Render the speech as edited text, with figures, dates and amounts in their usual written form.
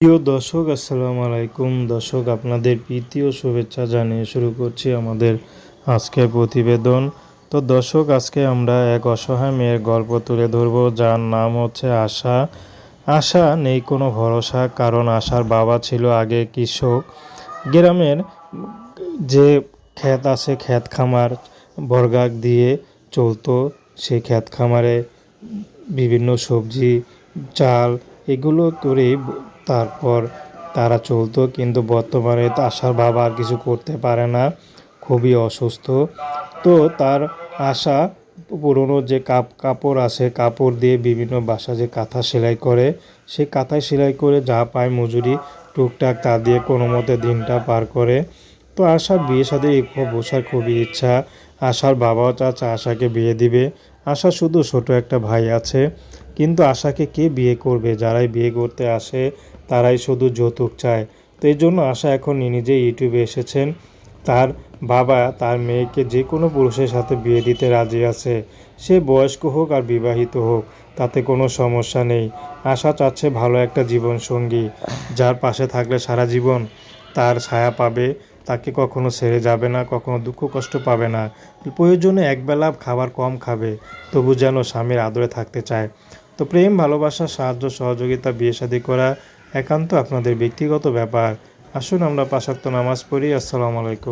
প্রিয় দর্শক, আসসালামু আলাইকুম। দর্শক, আপনাদের প্রীতি ও শুভেচ্ছা জানিয়ে শুরু করছি আমাদের আজকের প্রতিবেদন। তো দর্শক, আজকে আমরা এক অসহায় মেয়ের গল্প তুলে ধরব, যার নাম হচ্ছে আশা। আশা নেই কোনো ভরসা, কারণ আশার বাবা ছিল আগে কৃষক। গ্রামের যে ক্ষেত আছে, ক্ষেত খামার বর্গা দিয়ে চলতো। সেই ক্ষেত খামারে বিভিন্ন সবজি, চাল এগুলো করেই তারপর তারা চলতো। কিন্তু বর্তমানে আশার বাবা আর কিছু করতে পারে না, খুবই অসুস্থ। তো তার আশা পুরনো যে কাপড় আছে, কাপড় দিয়ে বিভিন্ন বাসা যে কাঁথা সেলাই করে, সেই কাঁথায় সেলাই করে যা পায় মজুরি টুকটাক তা দিয়ে কোনো মতে দিনটা পার করে। তো আশার বিয়ে সাথে বসার খুবই ইচ্ছা। আশার বাবাও চাচ্ছে আশাকে বিয়ে দিবে। আশা শুধু ছোট একটা ভাই আছে, কিন্তু আশাকে কে বিয়ে করবে? যারাই বিয়ে করতে আসে তারাই শুধু যৌতুক চায়। তো এই জন্য আশা এখন নিজে ইউটিউবে এসেছেন। তার বাবা তার মেয়েকে যে কোনো পুরুষের সাথে বিয়ে দিতে রাজি আছে, সে বয়স্ক হোক আর বিবাহিত হোক, তাতে কোনো সমস্যা নেই। আশা চাচ্ছে ভালো একটা জীবন সঙ্গী, যার পাশে থাকলে সারা জীবন তার ছায়া পাবে, তাকে কখনো ছেড়ে যাবে না, কখনো দুঃখ কষ্ট পাবে না। প্রয়োজনে একবেলা খাবার কম খাবে, তবু যেন স্বামীর আদরে থাকতে চায়। তো প্রেম, ভালোবাসা, সাহায্য, সহযোগিতা, বিয়ে শাদী করা একান্ত আপনাদের ব্যক্তিগত ব্যাপার। আসুন আমরা ৫ ওয়াক্ত নামাজ পড়ি। আসসালামু আলাইকুম।